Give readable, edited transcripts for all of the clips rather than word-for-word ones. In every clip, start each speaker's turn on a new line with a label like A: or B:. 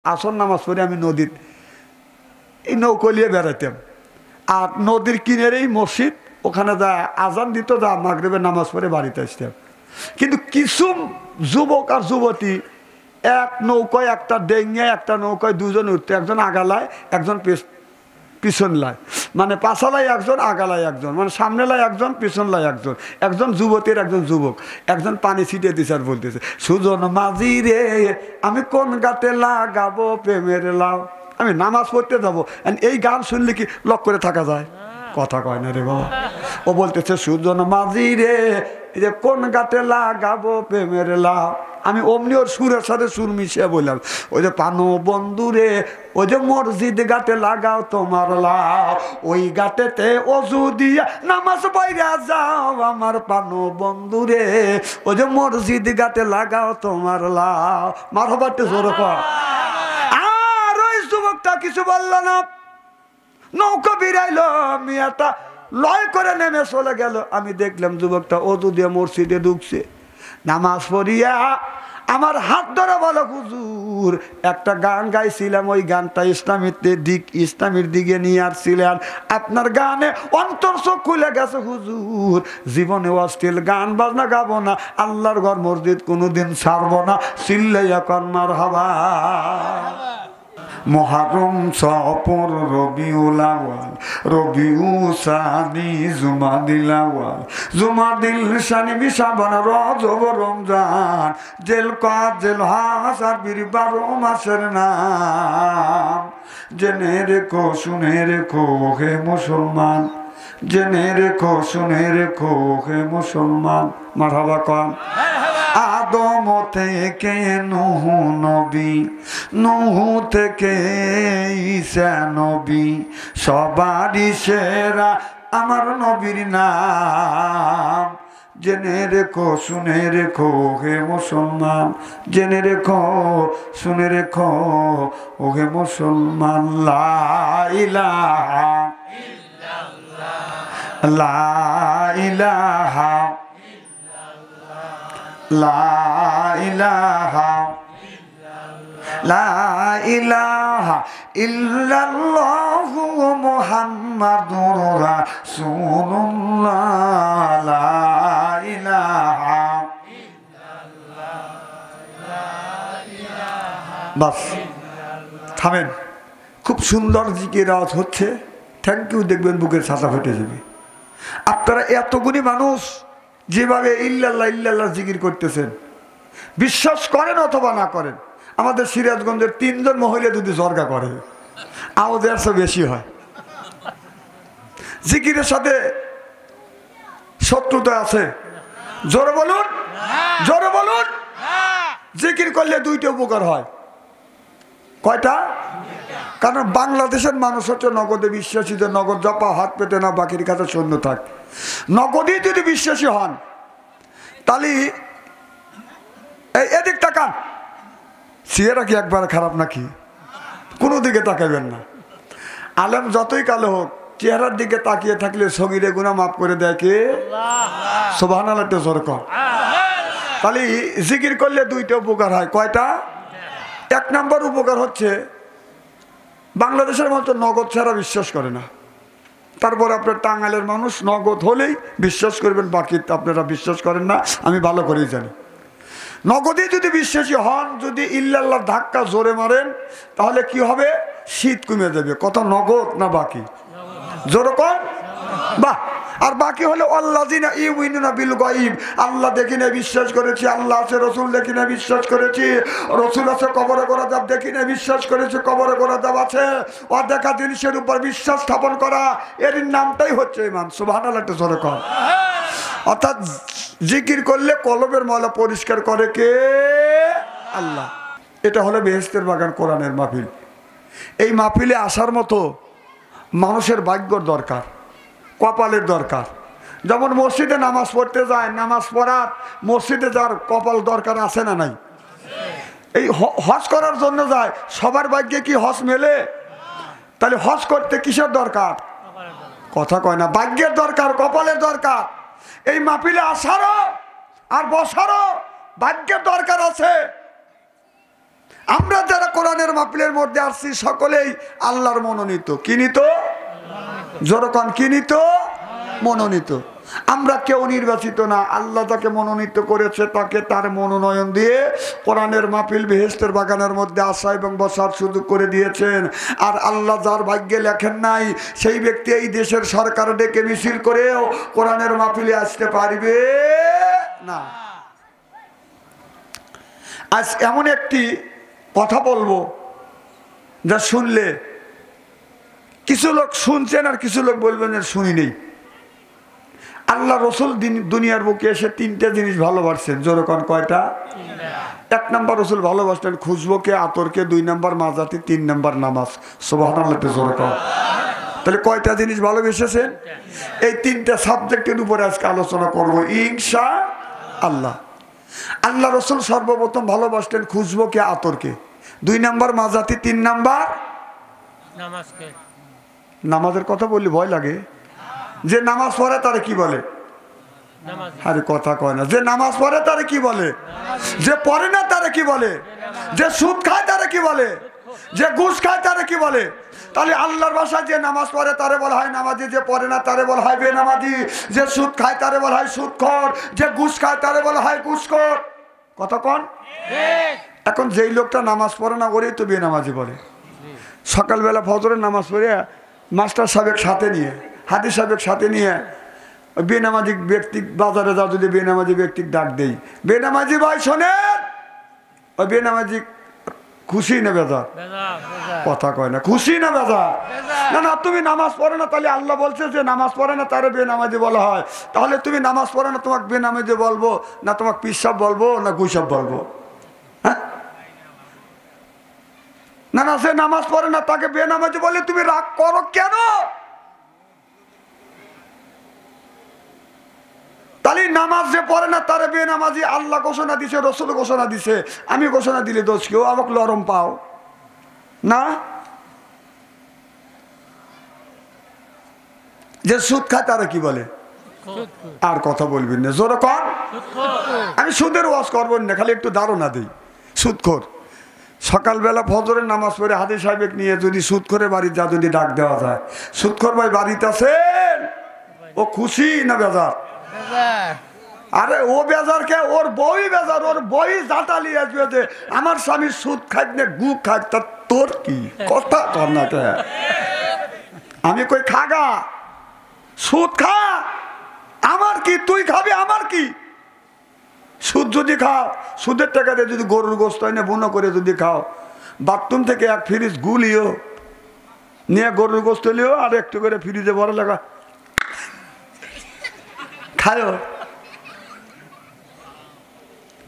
A: আসর নামাজ পড়ে আমি নদীর এই নৌকো নিয়ে বেড়াইতাম। আর নদীর কিনারেই মসজিদ, ওখানে যা আজান দিত, যা মাগরিবের নামাজ পড়ে বাড়িতে আসতাম। কিন্তু কিছু যুবক আর যুবতী এক নৌকায়, একটা ডেঙ্গে একটা নৌকায় দুজন উঠতে, একজন আগালায় একজন পিছন লাই, মানে পাছালায় একজন আগালায় একজন, মানে সামনে লাই একজন পিছন লাই একজন, একজন যুবতীর একজন যুবক, একজন পানি ছিটিয়ে দিছে আর বলতেছে, সুজন মাঝি রে আমি কোন গাতে লাগাবো প্রেমের লাউ। আমি নামাজ পড়তে যাবো, এই গান শুনলে কি লক করে থাকা যায়? কথা কয় না রে বাবা। ও বলতেছে, সুজন মাঝি রে এই যে কোন গাতে লাগাবো প্রেমের লাউ। আমি অমনি ওর সুরের সাথে সুর মিশিয়ে বললাম, ওই যে পানো বন্ধুরে ওই যে মসজিদ গাতে লাগাও তোমার লাউ, ওই গাতেতে অজু দিয়া নামাজ পড়া যাও আমার পানো বন্ধুরে, ওই যে মসজিদ গাতে লাগাও তোমার লাউ। মারহাবাতে জোরে কর। আর ওই যুবকটা কিছু বলল না, নৌকা বিরাইলো, মিয়াটা লয় করে নেমে চলে গেল। আমি দেখলাম যুবকটা অজু দিয়ে মসজিদে ঢুকছে, নামাজ পড়িয়া আমার হাত ধরে বলো, হুজুর একটা গান গাইছিলাম, ওই গানটা ইসলামের দিকে নিয়ে আসছিলেন, আপনার গানে অন্তর চোখ খুলে গেছে হুজুর, জীবনে অশ্লীল গান বাজনা গাবো না, আল্লাহর ঘর মসজিদ কোনোদিন ছাড়বো না, চিল্লাইয়া কর মারহাবা। মহারম সফর রবিউল আউয়াল রবিউল সানি জুমাদিল আউয়াল জুমাদিল সানি শাবান রজব রমজান জিলকাদ জিলহজ আরবির 12 মাসের নাম। জেনে রেখো শুনে রেখো হে মুসলমান, জেনে রেখো শুনে রেখো হে মুসলমান। মারহাবা কন। আদম থেকে নূহ নবী, নূহ থেকে ঈসা নবী, সবারই সেরা আমার নবীর নাম। জেনে রেখো শুনে রেখো হে মুসলমান, জেনে রেখো শুনে রেখো ও হে মুসলমান। লা ইলাহা ইল্লাল্লাহ, লা ইলাহা লা ইলাহা লা ইলাহা ইল্লাল্লাহু মুহাম্মাদুর রাসূলুল্লাহ। লা ইলাহা বাস থামেন। খুব সুন্দর জিকির আওয়াজ হচ্ছে, থ্যাংক ইউ। দেখবেন বুকের ছাতা ফেটে যাবে। আপনারা এতগুলি মানুষ যেভাবে ইল্লাল্লাহ ইল্লাল্লাহ জিকির করতেছেন, বিশ্বাস করেন অথবা না করেন, আমাদের সিরাজগঞ্জের 3 জন মহিলা যদি জর্গা করে আওয়াজ এর বেশি হয়। জিকিরের সাথে শত্রুতা আছে? জোরে বলুন, জোরে বলুন। জিকির করলে 2টা উপকার হয়। কয়টা? কারণ বাংলাদেশের মানুষ হচ্ছে নগদে বিশ্বাসী, যে নগদ জপা হাত পেতে না বাকির কাছে শূন্য থাক। নগদেই যদি বিশ্বাসী হন তাহলে এদিক তাকান। চেহারা কি একবার খারাপ নাকি? কোনো দিকে তাকাবেন না। আলেম যতই কালো হোক, চেহারার দিকে তাকিয়ে থাকলে সগীরে গুনাহ মাফ করে দেয় কে? সুবহানাল্লাহ। জোরে কর। তাহলে জিকির করলে 2টা উপকার হয়। কয়টা? 1 নম্বর উপকার হচ্ছে, বাংলাদেশের মতো নগদ ছাড়া বিশ্বাস করে না। তারপর আপনার টাঙ্গাইলের মানুষ নগদ হলেই বিশ্বাস করবেন, বাকি আপনারা বিশ্বাস করেন না, আমি ভালো করেই জানি। নগদে যদি বিশ্বাসী হন, যদি ইল্লাল্লাহ ধাক্কা জোরে মারেন, তাহলে কি হবে? শীত কমে যাবে। কথা নগদ না বাকি? জোরে কর। বাহ। আর বাকি হলো আল্লাযিনা ইউমিনুনা বিল গায়ব, আল্লাহ দেখি না বিশ্বাস করেছি, আল্লাহ আছে, রসুল দেখি না বিশ্বাস করেছি, রসুল আছে, কবরে করা যাব দেখি না বিশ্বাস করেছি, কবরে করা যাব আছে। অদেখা জিনিসের উপর বিশ্বাস স্থাপন করা, এর নামটাই হচ্ছে ঈমান। সুবহানাল্লাহ। জোরে কর। অর্থাৎ জিকির করলে কলবের ময়লা পরিষ্কার করে কে? আল্লাহ। এটা হলো বেহেশতের বাগান, কোরআনের মাহফিল। এই মাহফিলে আসার মতো মানুষের ভাগ্যর দরকার, কপালের দরকার। যেমন মসজিদে নামাজ পড়তে যায়, নামাজ পড়ার মসজিদে যার কপাল দরকার আছে না নাই? এই হজ করার জন্য যায়, সবার ভাগ্যে কি হজ মেলে? তাহলে হজ করতে কিসের দরকার? কথা কয় না। ভাগ্যের দরকার, কপালের দরকার। এই মাহফিলে আসারও আর বসারও ভাগ্যের দরকার আছে। আমরা যারা কোরআনের মাহফিলের মধ্যে আসছি সকলেই আল্লাহর মনোনীত। কিনিত জোরকন কিনিত মনোনীত। আমরা কেউ নির্বাচিত না। আল্লাহ যাকে মনোনীত করেছে তাকে তার মনোনয়ন দিয়ে কোরআনের মাহফিল বেহেশতের বাগানের মধ্যে আসা এবং বসার সুযোগ করে দিয়েছেন। আর আল্লাহ যার ভাগ্যে লেখেন নাই সেই ব্যক্তি এই দেশের সরকার ডেকে মিছিল করেও কোরআনের মাহফিলে আসতে পারবে না। আজ এমন একটি কথা বলবো যা শুনলে কিছু লোক শুনছেন আর কিছু লোক বলবেন শুনি নেই। আল্লাহ রসুল দুনিয়ার বুকে এসে তিনটা জিনিস ভালোবাসছেন। যেরকম কয়টা? এক নম্বর রসুল ভালোবাসতেন খুশবুকে, আতরকে, 2 নম্বর মাজাতি, 3 নম্বর নামাজ। সুবহানাল্লাহ। যেরকম তাহলে কয়টা জিনিস ভালোবেসেছেন? এই 3টা সাবজেক্টের উপরে আজকে আলোচনা করব ইনশাআল্লাহ। আল্লাহ রসুল সর্বপ্রথম ভালোবাসতেন খুশবুকে, আতরকে, 2 নম্বর মাজাতি, 3 নম্বর নামাজকে। নামাজের কথা বললে ভয় লাগে। যে নামাজ পড়ে তারে কি বলে? আরে কথা কয় না। যে নামাজ পড়ে তারে কি বলে? যে পড়ে না তারে কি বলে? যে সুদ খায় তারে কি বলে? যে ঘুষ খায় তারে কি বলে? তাহলে আল্লাহর ভাষায় যে নামাজ পড়ে তারে বলা হয় নামাজি, যে পড়ে না তারে বলা হয় বেনামাজি, যে সুদ খায় তারে বলা হয় সুদখোর, যে ঘুষ খায় তারে বলা হয় ঘুষখোর। কথা কন। এখন যেই লোকটা নামাজ পড়ে না ওরেই তো বেনামাজি বলে। সকালবেলা ফজরের নামাজ পড়ে মাস্টার সাহেব সাথে নিয়ে, হাদিস সাহেব সাথে নিয়ে বেনামাজি ব্যক্তি বাজারে যা যদি বেনামাজি ব্যক্তি ডাক দেই, বেনামাজি ভাই শোনেন, ওই বেনামাজি খুশি না বেজার? কথা কয় না। খুশি না বেজার? না না, তুমি নামাজ পড়ে না, তাহলে আল্লাহ বলছে যে নামাজ পড়ে না তারে বেনামাজি বলা হয়। তাহলে তুমি নামাজ পড়ে না তোমাকে বেনামাজি বলবো না তোমাকে পিসাব বলবো না গুসাব বলবো? হ্যাঁ না না, সে নামাজ পড়ে না তাকে বেনামাজি বলে তুমি রাগ করো কেন? তাহলে নামাজ যে পড়ে না তারে বেনামাজি আল্লাহ ঘোষণা দিছে, রসুল ঘোষণা দিছে। আমি ঘোষণা দিলে দোষ কেউ? আমাকে লরম পাও না? যে সুদ খায় তারা কি বলে? আর কথা বলবেন না, জোরে কর। আমি সুদের ওয়াজ করবো না, খালি একটু ধারণা দিই। সুদখোর সকালবেলা ফজরের নামাজ পড়ে হাদিস সাহেব নিয়ে যদি সুদখোরের বাড়ি যা যদি ডাক দেওয়া যায়, সুদখোর ভাই বাড়িতে আছেন, ও খুশি না বেজার? আরে ও বেজার কে? ওর বই বেজার। ওর বই জাটালি আসবে যে আমার স্বামী সুদ খাই না গু খাই, তা তোর কি কথা? কর না কে? আমি কই খাগা, সুদ খা, আমার কি? তুই খাবি, আমার কি? সুদ যদি খাও, সুদের টাকাতে যদি গরুর গোস্ত এনে বুনো করে যদি খাও, বাথরুম থেকে 1 ফ্রিজ গুলিও নিয়ে গরুর গোস্ত লিও আর একটু করে ফ্রিজে ভরা লাগা খায়ও।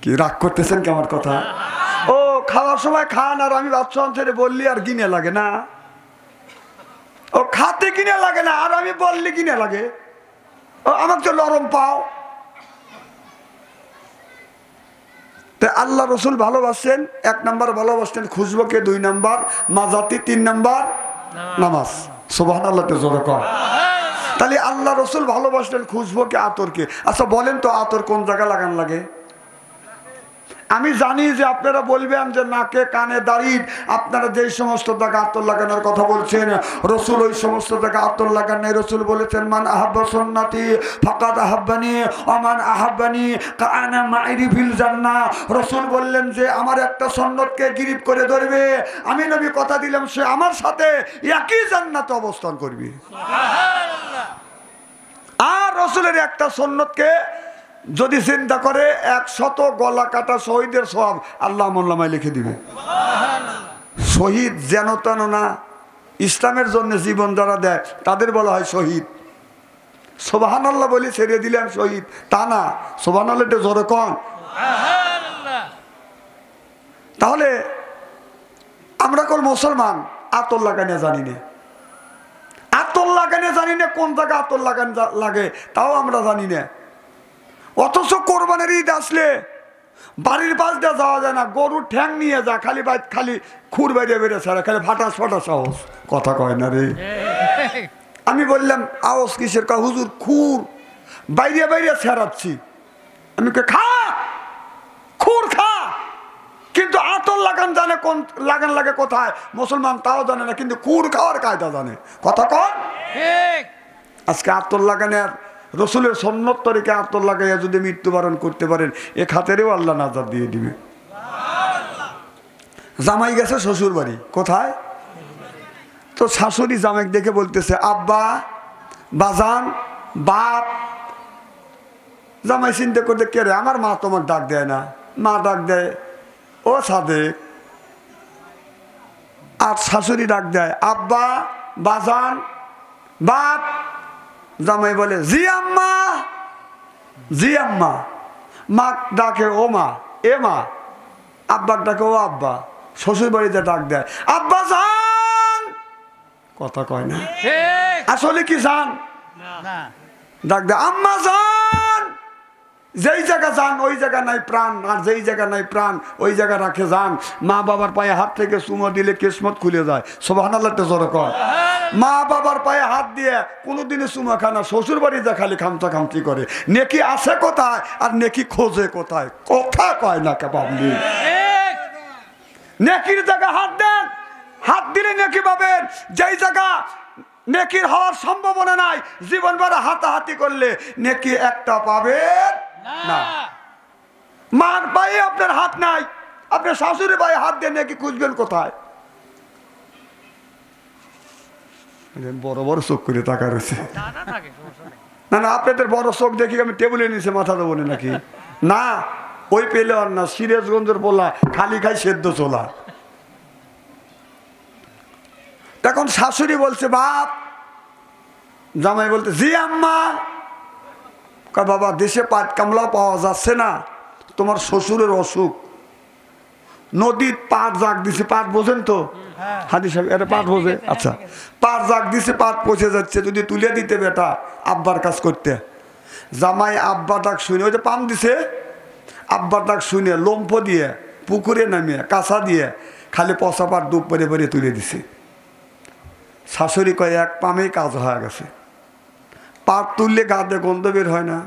A: কি রাগ করতেছেন কি আমার কথা? ও খাওয়ার সময় খান আর আমি বাচ্চা অঞ্চলে বললি আর কিনে লাগে না? ও খাতে কিনে লাগে না আর আমি বললি কিনে লাগে? ও আমাকে তো নরম পাও। আল্লাহ রসুল ভালোবাসছেন, 1 নম্বর ভালোবাসতেন খুশবুকে, 2 নম্বর মাজাতি, 3 নম্বর নামাজ। সুবহানাল্লাহ। জোরে কর। তাহলে আল্লাহ রসুল ভালোবাসতেন খুশবুকে, আতরকে। আচ্ছা বলেন তো আতর কোন জায়গায় লাগান লাগে? আমি জানি যে আপনারা বলবেন যে নাকে, কানে, দাড়ি, আপনারা যেই সমস্ত জায়গা আতর লাগানোর কথা বলছেন রসুল ওই সমস্ত জায়গা আতর লাগান নাই। রসুল বলেছেন মান আহাব্বা সুন্নতি ফাকাদ আহাব্বানি ওয়া মান আহাব্বানি কানা মাই ফিল জান্নাহ। রসুল বললেন যে আমার একটা সুন্নতকে গিরিপ করে ধরবে, আমি নবী কথা দিলাম সে আমার সাথে একই জান্নাতে অবস্থান করবে। সুবহানাল্লাহ। আর রসুলের একটা সুন্নতকে যদি চিন্তা করে 100 গলা কাটা শহীদের সওয়াব আল্লাহ মোল্লামায় লিখে দিবে। শহীদ যেন তেন না, ইসলামের জন্য জীবন যারা দেয় তাদের বলা হয় শহীদ। সুবহানাল্লাহ বলে ছেড়ে দিলাম শহীদ তা না। সুবহানাল্লাহ এটা জোরে কন। তাহলে আমরা কোন মুসলমান আতর লাগানো জানি না, আতর লাগানো জানি না, কোন জায়গায় আতর লাগানো লাগে তাও আমরা জানি না। অথচ কোরবানির ঈদ আসলে বাড়ির পাশ দিয়ে যাওয়া যায় না, গরুর ঠ্যাং নিয়ে যা, খালি খালি খুর বাইরে বেড়ে ছাড়া, খালি ফাটাস ফাটাস আওয়াজ। কথা কয় না রে। আমি বললাম আওয়াজ কিসের? কা হুজুর খুর বাইরে বাইরে ছাড়াচ্ছি। আমি খা খুর খা, কিন্তু আতর লাগা লাগান জানে, কোন লাগান লাগে কোথায়, মুসলমান তাও জানে না, কিন্তু কুড় খাওয়ার কায়দা জানে। কথা কন। আজকে আত্মর লাগানের রসুলের সন্ন্যত তরিকে আত্মর লাগাইয়া যদি মৃত্যুবরণ করতে পারেন, এ খাতেরেও আল্লাহ নাজাত দিয়ে দিবে। জামাই গেছে শ্বশুর বাড়ি, কোথায়? তো শাশুড়ি জামাই দেখে বলতেছে আব্বা, বাজান, বাপ। জামাই চিন্তা করতে, কে রে, আমার মা তোমার ডাক দেয় না? মা ডাক দেয়, ও সাদেক। আর শাশুড়ি ডাক দেয় আব্বা, বাজান, বাপ। জামাই বলে জি আম্মা, জি আম্মা। মা ডাকে ও মা, এ মা। আব্বার ডাকে ও আব্বা। শ্বশুর বাড়িতে ডাক দেয় আব্বা জান। কথা কয় না, আসলে কি জান? ডাক দেয় আম্মা জান। যেই জায়গা যান ওই জায়গা নাই প্রাণ, আর যেই জায়গা নাই প্রাণ ওই জায়গা রাখে যান। মা বাবার পায়ে হাত থেকে চুমো দিলে কিসমত খুলে যায়। সুবহানাল্লাহ তো জোরে কর। মা বাবার পায়ে হাত দিয়ে কোনোদিনও চুমা খায় না, শ্বশুর বাড়ি যা খালি খামচা খামচি করে। নেকি আছে কোথায় আর নেকি খোঁজে কোথায়? কথা কয় না কে বাবলি। নেকির জায়গা হাত দেন, হাত দিলে নেকি পাবেন। যেই জায়গা নেকির হওয়ার সম্ভাবনা নাই, জীবন ভরা হাতাহাতি করলে নেকি একটা পাবেন না। মার পায়ে আপনার হাত নাই, আপনার শাশুড়ি পায়ে হাত দিয়ে নেকি খুঁজবেন কোথায়? বড় বড় চোখ করে টাকা রয়েছে। না না, আপনাদের বড় চোখ দেখি আমি টেবিলে নিচে মাথা দেবো নাকি? না, ওই পেলে আর না, সিরাজগঞ্জের পোলা খালি খাই সেদ্ধ চোলা। তখন শাশুড়ি বলছে বাপ, জামাই বলতে জি আম্মা। বাবা, দেশে পাট কামলা পাওয়া যাচ্ছে না, তোমার শ্বশুরের অসুখ। নদীর পাট জাগ দিছে, পাট বোঝেন তো হাদি সাহেব, এটা পাট বোঝে? আচ্ছা, পাট জাগ দিছে, পাট পচে যাচ্ছে, যদি তুলে দিতে বেটা আব্বার কাজ করতে। জামাই আব্বা ডাক শুনে, ওই যে পাম দিছে, আব্বার ডাক শুনে লম্ফ দিয়ে পুকুরে নামিয়ে কাঁচা দিয়ে খালি পচা পাট ডুব পরে পরে তুলে দিছে। শাশুড়ি কয় এক পামেই কাজ হয়ে গেছে। পাট তুললে গাতে গন্ধ বের হয় না?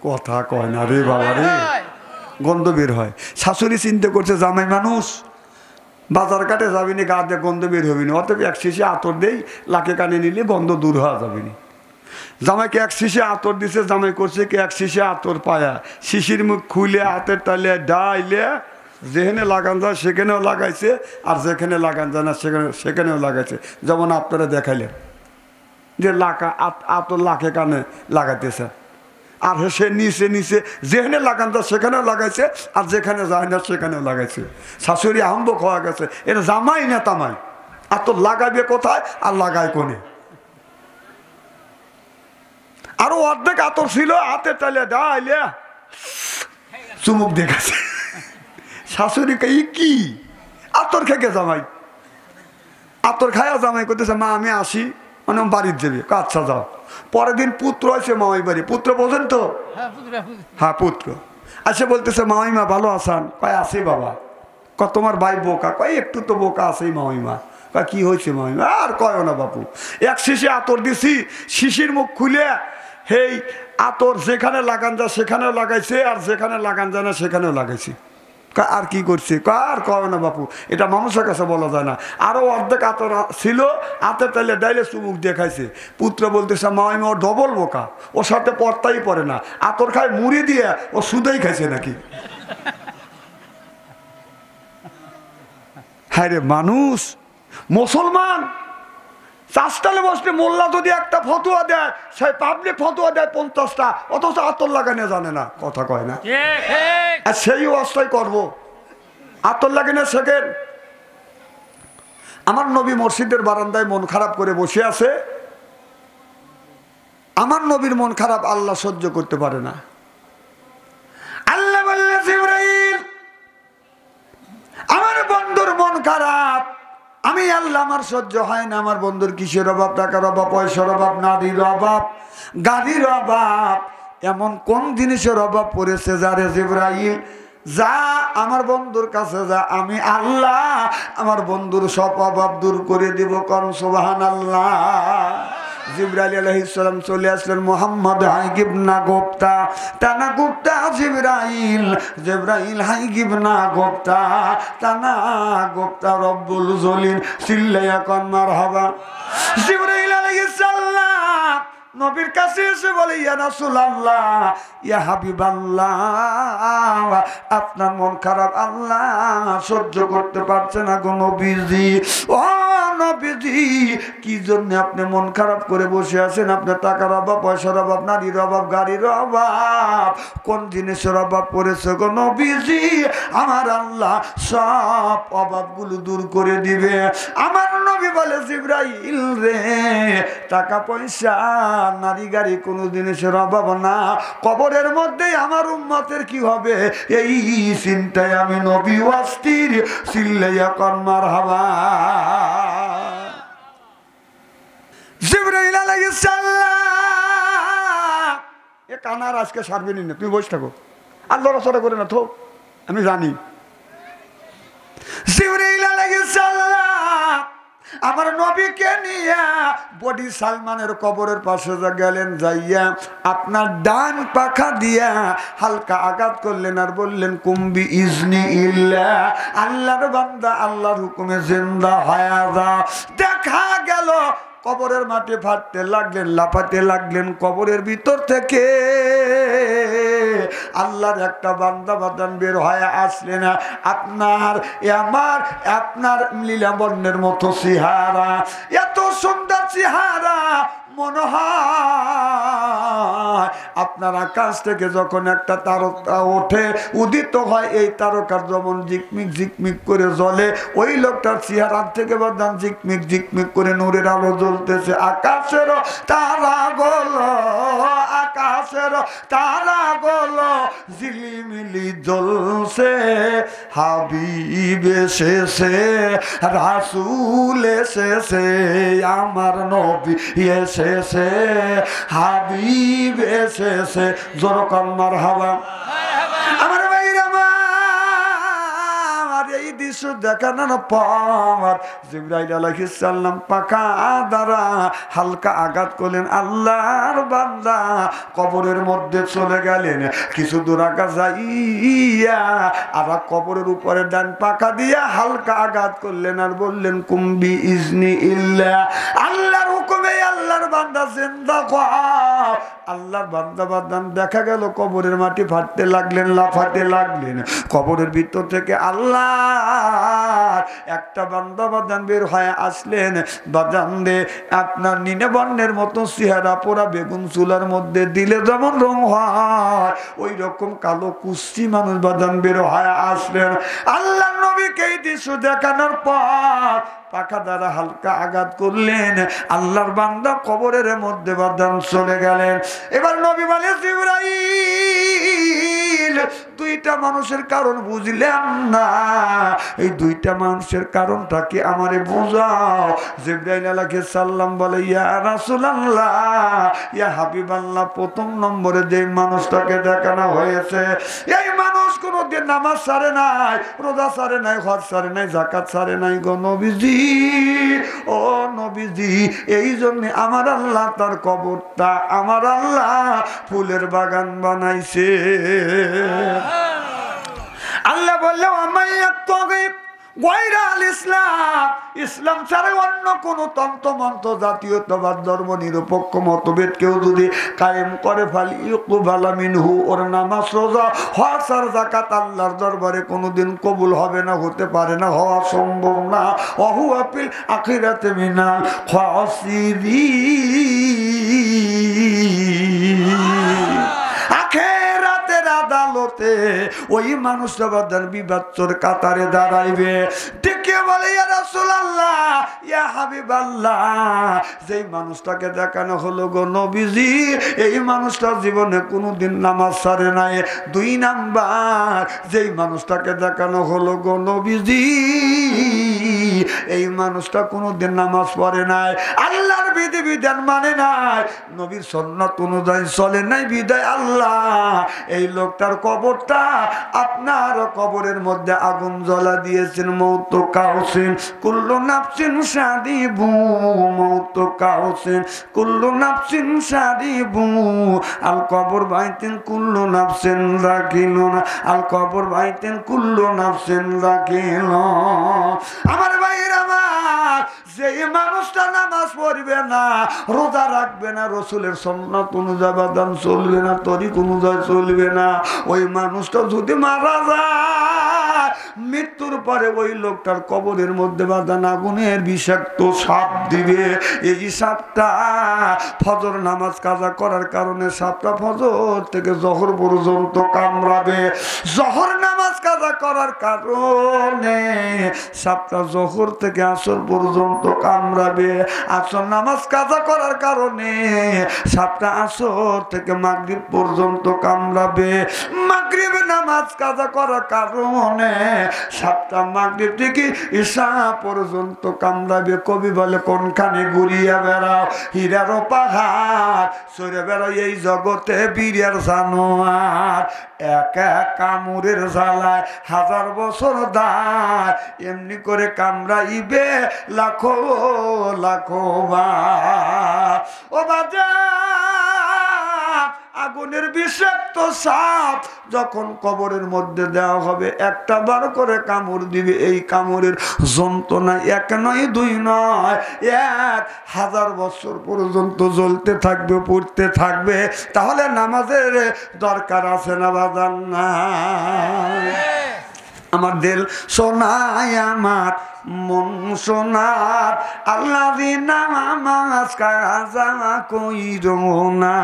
A: কথা কয় না রে বাবা রে, গন্ধ বের হয়। শাশুড়ি চিন্তা করছে জামাই মানুষ, বাজার কাটে যাবি না, গাতে গন্ধ বের হবি না, অতএব এক শিশি আতর দেই, লাকে কানে নিলে গন্ধ দূর হওয়া যাবে না। জামাইকে এক শিশি আতর দিছে, জামাই করছে কি এক শিশি আতর পায়া শিশির মুখ খুলে হাতের তালে ডাইলে যেখানে লাগান যায় সেখানেও লাগাইছে, আর যেখানে লাগান যায় না সেখানেও লাগাইছে। যেমন আপনারা দেখাইলেন যে আতর লাখে কানে লাগাইতেছে, আর সে নিচে নিচে যেখানে লাগান যায় সেখানেও লাগাইছে, আর যেখানে যায় না সেখানেও লাগাইছে। শাশুড়ি আহম্বক হওয়া গেছে, এটা জামাই না তামাই, আতর লাগাইবে কোথায় আর লাগায় কোনে। আরো অর্ধেক আতর ছিল, হাতে তালে ডাইলে চুমুক দেখাছে। শাশুড়ি কে কি আতর খেকে জামাই, আতর খায়া জামাই করতেছে মা আমি আসি, মানে বাড়ির যাবে। আচ্ছা যাও। পরের দিন পুত্র আছে মামাই বাড়ি, পুত্র বোঝেন তো? হ্যাঁ পুত্র আসে বলতেছে মামাইমা ভালো আছেন? কয় আছি বাবা। তোমার ভাই বোকা? কয় একটু তো বোকা আছেই মামাইমা। কয় কি হয়েছে মামাইমা? আর কয় না বাপু, এক শিশি আতর দিছি, শিশির মুখ খুলে হেই আতর যেখানে লাগান যায় সেখানেও লাগাইছে, আর যেখানে লাগান যায় না সেখানেও লাগাইছে। আর কি করছে? আর কয় না বাপু, এটা মানুষের কাছে বলা যায় না। আরো অর্ধেক আতর ছিল, হাতে তাইলে ডাইলে চুমুক দেখাইছে। পুত্র বলতেছে মামাইমা ও ডবল বোকা, ওর সাথে পর্তাই পড়ে না, আতর খায় মুড়ি দিয়ে, ও সুদেই খাইছে নাকি। হ্যাঁ রে মানুষ, মুসলমান চাষতালে বসলে মোল্লা যদি একটা ফতুয়া দেয়, সেই পাবলিক ফতুয়া দেয় 50টা, অথচ আতর লাগানো জানে না। কথা কয় না? আর সেই অবস্থায় করবো, আতর লাগানো শেখেন। আমার নবী মসজিদের বারান্দায় মন খারাপ করে বসে আছে। আমার নবীর মন খারাপ আল্লাহ সহ্য করতে পারে না। আল্লাহ বললেন জিবরাইল, আমার বন্ধুর মন খারাপ, আমি আল্লাহ আমার সহ্য হয় না। আমার বন্ধুর কিসের অভাব? টাকার অভাব, পয়সার অভাব, নারীর অভাব, গাড়ির অভাব, এমন কোন জিনিসের অভাব পড়েছে যারে জিবরাইল যা আমার বন্ধুর কাছে যা, আমি আল্লাহ আমার বন্ধুর সব অভাব দূর করে দিব। কোন সুবহানাল্লাহ। জিবরাইল আলাইহিস সালাম চলে আসলেন, মুহাম্মদ হাইগিব না গোপ্তা তানা গোপ্তা জিবরাইল, জিবরাইল হাইগিব না গোপ্তা তানা গোপ্তা রব্বুল জলিল, চিল্লাইয়া কন মারহাবা। জিবরাইল আলাইহিস সালাম নবীর কাছে এসে বলে, ইয়া রাসূলুল্লাহ, ইয়া হাবিবাল্লাহ, আপনার মন খারাপ আল্লাহ সহ্য করতে পারছে না গো নবীজি। ও নবীজি, কি জন্য আপনি মন খারাপ করে বসে আছেন? আপনার টাকার অভাব, পয়সার অভাব, নারীর অভাব, গাড়ির অভাব, কোন জিনিসের অভাব পড়েছে গো নবীজি? আমার আল্লাহ সব অভাবগুলো দূর করে দিবে। আমার নবী বলে, জিবরাইল রে, টাকা পয়সা, নারী গাড়ি, কোনো জিনিসের অভাব না, কবরের মধ্যে আমার উম্মতের কি হবে এই চিন্তায় আমি নবী অস্থির, চিল্লাইয়া কন মারহাবা। জিবরাইল আলাইহিস সালাম, এ কানার আজকে সারবেনি না, তুমি বসে থাকো আর লড়াচড়া করে না তো, আমি জানি। জিবরাইল আলাইহিস সালাম আমার নবীকে নিয়ে বডি সালমানের কবরের পাশে গেলেন, যাইয়া আপনার ডান পাখা দিয়া হালকা আঘাত করলেন আর বললেন, কুম্বি ইজনি ইল্লাহ, আল্লাহর বান্দা আল্লাহর হুকুমে জিন্দা হয়ে যা। দেখা গেল কবরের মাটি ফাটতে লাগলেন, লাফাতে লাগলেন, কবরের ভিতর থেকে আল্লাহর একটা বান্দা বাদান বের হয়ে আসলেন। আপনার লীলাবর্ণের মতো চেহারা, এত সুন্দর চেহারা, মনে হয় আপনার আকাশ থেকে যখন একটা তারকা ওঠে, উদিত হয়, এই তারকার যেমন ঝিকমিক ঝিকমিক করে জ্বলে, ওই লোকটার চেহারার থেকে বাদান ঝিকমিক ঝিকমিক করে নূরের আলো জ্বলতেছে। আকাশের তারা গোলো, আকাশের তারা গোলো ঝিলিমিলি জ্বলছে, হাবিব এসেছে, রাসূল এসেছে, আমার নবী এসেছে, হাবিব এসেছে, জোরকান মারহাবা। আমার ভাইরা আমার এই দৃশ্য দেখানোর পর জিবরাইল আলাইহিস সালাম পাকা দ্বারা হালকা আঘাত করলেন, আল্লাহর বান্দা কবরের মধ্যে চলে গেলেন। কিছু দূর আঘাত যাইয়া আবার কবরের উপরে ডান পাকা দিয়া হালকা আঘাত করলেন আর বললেন, কুম্বি ইজনি ইল্লাহ, আল্লাহর হুকুমে আল্লাহর বান্দা জিন্দা কর। আল্লাহর বান্দা বাদান দেখা গেল কবরের মাটি ফাটতে লাগলেন, লাফাতে লাগলেন, কবরের ভিতর থেকে আল্লাহ একটা বান্দা বাদান বের হয়ে আসলেন। বাদান দে আপনার নীল বর্ণের মতো চেহারা, পোড়া বেগুন চুলার মধ্যে দিলে যেমন রং হয়, ওই রকম কালো কুষ্টি মানুষ বাদান বের হয়ে আসলেন। আল্লাহ নবীকে এই দৃশ্য দেখানোর পর পাখা দ্বারা হালকা আঘাত করলেন, আল্লাহর বান্দা কবরের মধ্যে বাদান চলে গেলেন। এবার নবী বলে, জিবরাইল, দুইটা মানুষের কারণ বুঝলাম না, এই দুইটা মানুষের কারণটা কি আমারে বুঝাও। জিবরাইল আলাইহিস সালাম বলে, ইয়া রাসূলুল্লাহ, ইয়া হাবিবাল্লাহ, প্রথম নম্বরে যে মানুষটাকে দেখানো হয়েছে, এই মানুষ কোনোদিন নামাজ ছাড়ে নাই, রোজা ছাড়ে নাই, হজ ছাড়ে নাই, যাকাত ছাড়ে নাই গো নবীজি। ও নবীজি, এই জন্য আমার আল্লাহ তার কবরটা, আমার আল্লাহ ফুলের বাগান বানাইছে। আল্লাহ বললো, ইসলাম ছাড়া অন্য কোন তন্ত্র মন্ত্র, জাতীয়তাবাদ, ধর্ম নিরপেক্ষ মতভেদ কেউ যদি কায়েম করে, ফালি ইউকবালা মিনহু, ওর নামাজ, রোজা, হজ আর যাকাত আল্লাহর দরবারে কোনোদিন কবুল হবে না, হতে পারে না, হওয়া সম্ভব না। ওয়াহুয়া ফিল আখিরাতি মিনাল খাসিরিন, আখিরাতের আদালতে ওই মানুষটা বাদার বিবাচ্চর কাতারে দাঁড়াইবে। ডেকে বলে, ইয়া রাসূলুল্লাহ, ইয়া হাবিবাল্লাহ, যেই মানুষটাকে দেখানো হলো গো নবীজি, এই মানুষটার জীবনে কোনোদিন নামাজ ছাড়ে নাই। দুই নাম্বার, যেই মানুষটাকে দেখানো হলো গো নবীজি, এই মানুষটা কোনোদিন নামাজ পড়ে নাই। আল্লাহর বিধিবিধান মানে নাই, নবীর সুন্নাত অনুযায়ী চলে নাই, বিদায় আল্লাহ এই লোকটার কবরটা আপনার কবরের মধ্যে আগুন জ্বলা দিয়েছেন। মৌত কাউসিন কুল্লু নাফসিন সাদিবু, মৌত কাউসিন কুল্লু নাফসিন সাদিবু, আল কবর বাইতেন কুল্লু নাফসিন রাখিলুন, আল কবর বাইতেন কুল্লু নাফসিন রাখিল। আমার ভাইয়ের আমার, যেই মানুষটা নামাজ পড়বে না, রোজা রাখবে না, রসুলের সুন্নাত অনুযায়ী বাদান চলবে না, তরিক অনুযায়ী চলবে না, ওই মানুষটা যদি মারা যায়, মৃত্যুর পরে ওই লোকটার কবরের মধ্যে বাদান আগুনের বিষাক্ত সাপ দিবে। এই সাপটা ফজর নামাজ কাজা করার কারণে সাপটা ফজর থেকে জহর পর্যন্ত কামড়াবে। জহর নামাজ কাজা করার কারণে সাপটা জহর থেকে আসর পর্যন্ত কামড়াবে। আসর নামাজ কাজা করার কারণে সাপটা আসর থেকে মাগরিব পর্যন্ত কামড়াবে। মাগরিব নামাজ কাজা করার কারণে সাপটা মাগরিব থেকে ঈশা পর্যন্ত কামড়াবে। কবি বলে কোনখানে ঘুরিয়া বেড়াও হীরারও পাহাড়, সরে বেড়াও এই জগতে বীরের জানোয়ার, এক এক কামড়ের জ্বালায় হাজার বছর দায়, এমনি করে কামড়াইবে লাখো লাখো বার। ও বাজা, আগুনের বিষাক্ত সাপ যখন কবরের মধ্যে দেওয়া হবে, একটা বার করে কামড় দিবে। এই কামড়ের যন্ত্রণা এক নয় দুই নয়, 1000 বছর পর্যন্ত জ্বলতে থাকবে, পড়তে থাকবে। তাহলে নামাজের দরকার আছে না বাজান? না। আমার দিল সোনায়, আমার মন সোনার, আল্লাহ নামাজ কাজা কইর না,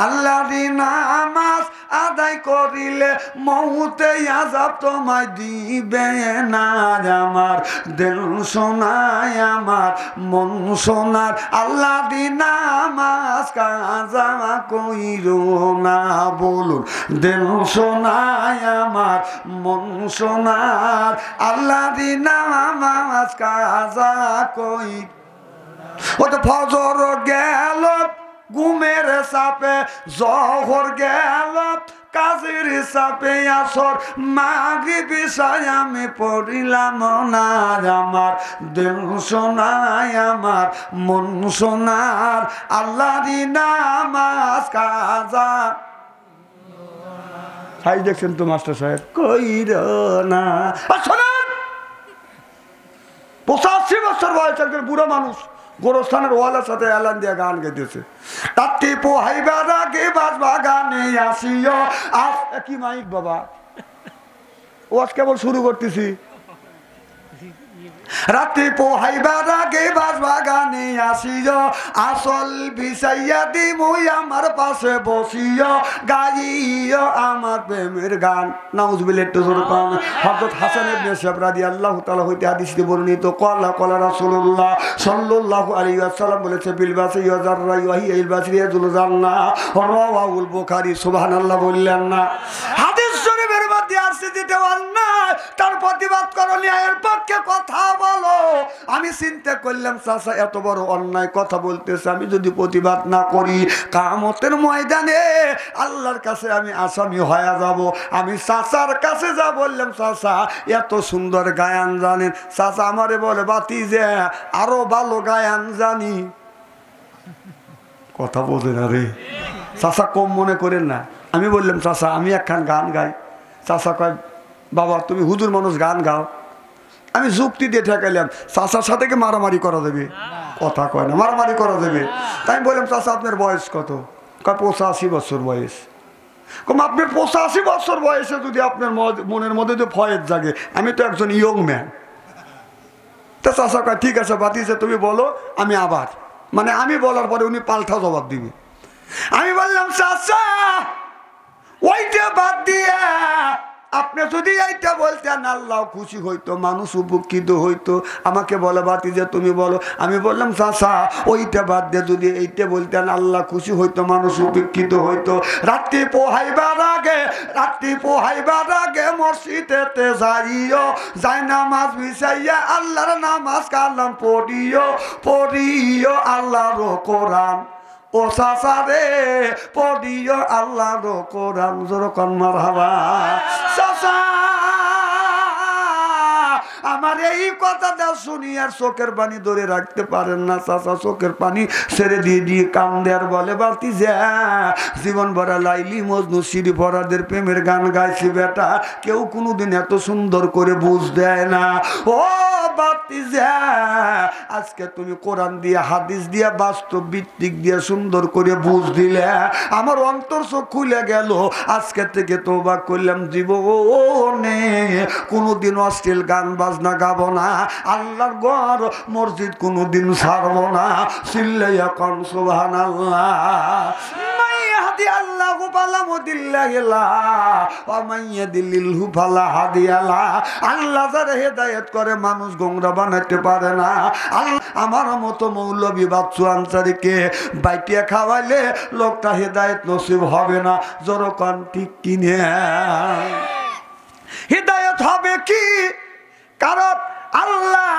A: আল্লাহ নামাজ আদায় করিলে মৌতে আযাব তোমায় দিবে না। আমার দিল সোনায়, আমার মন সোনার, আল্লাহ নামাজ কাজা কইর না। বলুন, দিল সোনায়, আমার মন সোনার, আল্লাহ নামাজ কাজা কই। ও তো ফজর গেল ঘুমের চাপে, জহর গেল কাজের চাপে, আসর মাগরিব ঈশায় আমি পড়িলাম না। আমার দিল সোনায়, আমার মন সোনার, আল্লাহর নামাজ কাজা। হাই দেখছেন তো মাস্টার সাহেব, কইর না। 85 বছর বয়স একজন বুড়ো মানুষ গোরস্থানের ওয়ালের সাথে এলান দিয়ে গান গাইতেছে। তাতে পোহাইবার আগে বাজবা গানে আসিও। কি মাইক বাবা, ওয়াজ কেবল শুরু করতেছি। রাতে পোহাইবার আগে বাজবা গানে আসিও, আসল বিছাইয়া দিমুই আমার পাশে বসিও, গাইও আমার প্রেমের গান। নাউজুবিল্লাহ। একটু জোরে পান। হযরত হাসান ইবনে সাহেব রাদিয়াল্লাহু তাআলা হইতে হাদিসে বর্ণিত, ক্বালা ক্বালা রাসূলুল্লাহ সাল্লাল্লাহু আলাইহি ওয়াসাল্লাম বলেছে, বিল বাসি ইয়াজাররা ওয়াহি ইল বাসরি ইয়াজুল জান্নাহ, রাওয়াহুল বুখারী। সুবহানাল্লাহ বললেন না? হাদিস শরীফের মধ্যে আছে যেটা অন্যায় তার প্রতিবাদ করো, ন্যায়ের পক্ষে কথা বলো। আমি চিন্তা করলাম চাচা এত বড় অন্যায় কথা বলতেছে, আমি যদি প্রতিবাদ না করি কিয়ামতের ময়দানে আল্লাহর কাছে আমি আসামি হয়ে যাব। আমি চাচার কাছে যা বললাম, চাচা এত সুন্দর গায়ান জানেন। চাচা আমারে বলে, বাতি যে আরো ভালো গায়ান জানি। কথা বোঝে না রে চাচা, কম মনে করেন না। আমি বললাম, চাচা আমি একখান গান গাই। চাচা কয়, বাবা তুমি হুজুর মানুষ, গান গাও। আমি যুক্তি দিয়ে ঠেকাইলাম, চাচার সাথে কি মারামারি করা যাবে? কথা কয় না, মারামারি করা যাবে। তাই আমি বললাম, চাচা আপনার বয়স কত? কয় 85 বছর বয়স। কম আপনার 85 বছর বয়সে যদি আপনার মনের মধ্যে যদি ফয়েজ জাগে, আমি তো একজন ইয়ং ম্যান। তা চাচা কয়, ঠিক আছে বাতিজা তুমি বলো, আমি আবার, মানে আমি বলার পরে উনি পাল্টা জবাব দিবে। আমি বললাম, চাচা ওইটা বাদ দিয়ে আপনি যদি এইটা বলতেন আল্লাহ খুশি হইতো, মানুষ উপকৃত হইতো। আমাকে বলে বাতি যে তুমি বলো, আমি বললাম চাচা ওইটা বাদ দিয়ে যদি এইটা বলতেন আল্লাহ খুশি হইতো, মানুষ উপকৃত হইতো। রাত্রি পোহাইবার আগে মসজিদেতে যাইও, যাই নামাজ বিছাইয়া আল্লাহর নামাজ কালাম পড়িও আল্লাহর কোরআন। ও চাচা রে পড়িও আল্লাহর কোরআন। যেরকম মারহাবা চাচা, আমার এই কথাটা শুনি আর চোখের পানি ধরে রাখতে পারেন না চাচা, চোখের পানি ছেড়ে দিয়ে কান্দে আর বলে বাতি যা জীবন ভরা লাইলি মজনু সিঁড়ি ভরাদের প্রেমের গান গাইছি বেটা, কেউ কোনোদিন এত সুন্দর করে বুঝ দেয় না। ও বাতি যা আজকে তুমি কোরআন দিয়ে হাদিস দিয়ে বাস্তব ভিত্তিক দিয়ে সুন্দর করে বুঝ দিলে, আমার অন্তর চোখ খুলে গেল। আজকে থেকে তওবা করলাম জীবনে কোনোদিন অশ্লীল গান বাজনা গাবো না, আল্লাহর ঘর মসজিদ কোনোদিন ছাড়বো না। চিল্লাইয়া কোন সুবহানাল্লাহ। আল্লাহ যারা হেদায়েত করে মানুষ গোমরা বানাইতে পারে না। আমার মতো মৌলবী বাচ্চু আনসারীকে বাইটিয়া খাওয়াইলে লোকটা হেদায়েত নসিব হবে না। জোরকান ঠিক কিনে হেদায়েত হবে কি? কারণ আল্লাহ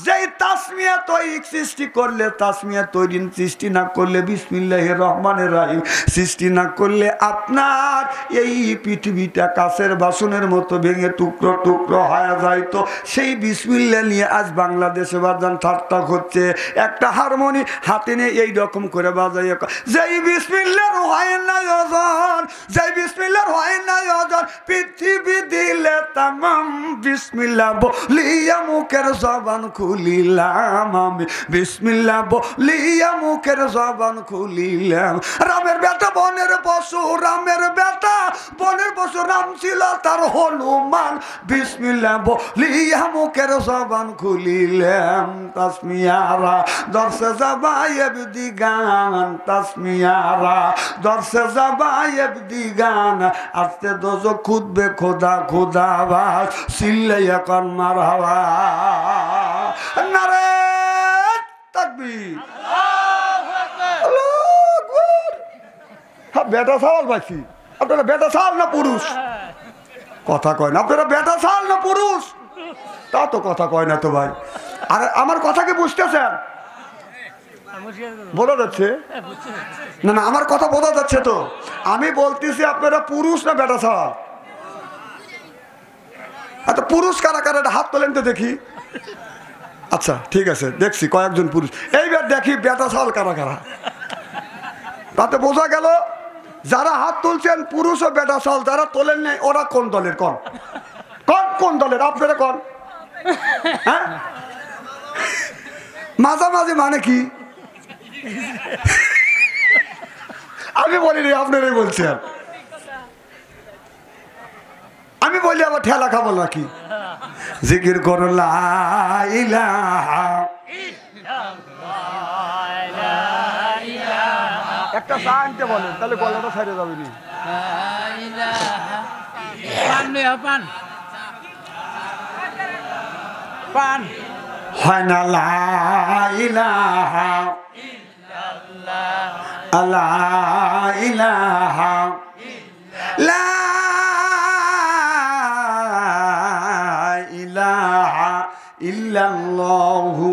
A: যেই তাসমিয়া তৈরি সৃষ্টি করলে, তাসমিয়া তৈরি সৃষ্টি না করলে, বিসমিল্লাহির রহমানির রহিম সৃষ্টি না করলে আপনার এই পৃথিবীটা কাঁচের বাসনের মতো ভেঙে টুকরো টুকরো হয়ে যায়। তো সেই বিসমিল্লাহ নিয়ে আজ বাংলাদেশে বাজান ঠাট্টা হচ্ছে। একটা হারমোনি হাতে নিয়ে এই রকম করে বাজাই, যেই বিসমিল্লাহর হয় না ওজন, যেই বিসমিল্লাহর হয় না ওজন, পৃথিবী দিলে তামাম বিসমিল্লাহ বলিয়া মুখের জবান খুলিলাম আমি, বিসমিল্লাহ বলিয়া মুখের জবান খুলিলাম। রামের বেটা বনের পশু, রামের বেটা বনের পশু, রাম ছিল তার হনুমান, বিসমিল্লাহ বলিয়া মুখের জবান খুলিলাম। তাসমিয়ারা দর্শে যাবায়েব দিগান, তাসমিয়ারা দর্শে যাবায়েব দিগান, আস্তে দোজো খুদবে খোদা খোদা বাস, চিল্লাইয়া কন মারহাবা। নারে তাকবীর, আল্লাহু আকবার। বেটা সাওয়াল পাইছি, আপনারা বেটা সাওয়াল না পুরুষ? কথা কয় না আপনারা, বেটা সাওয়াল না পুরুষ? তা তো কথা কয় না তো ভাই। আর আমার কথা কি বুঝতেছেন? বোঝা যাচ্ছে না? না আমার কথা বোঝা যাচ্ছে তো? আমি বলতেছি আপনারা পুরুষ না বেটা সাওয়াল? আচ্ছা পুরুষ কারা কারা হাত তোলেন তো দেখি। আচ্ছা ঠিক আছে, দেখছি কয়েকজন পুরুষ। এইবার দেখি বেটা সাওয়াল কারা কারা। তাতে বোঝা গেল যারা হাত তুলছেন পুরুষ ও বেটা সাওয়াল, যারা তোলেন নাই ওরা কোন দলের? কোন কোন কোন দলের আপনারা? কোন হ্যাঁ মাঝামাঝি মানে কি? আমি বলিনি, আপনারাই বলছেন। আমি বলি আবার ঠেলা খাবো নাকি? জিকির করো লা ইলাহা ইল্লাল্লাহ। একটা চা আনতে বলেন, তাহলে গলাটা ছাড়ে যাবে নি। পান হয় না লা ইলাহা ইল্লাল্লাহ, লা ইলাহা লা ইলাহা ইল্লাল্লাহু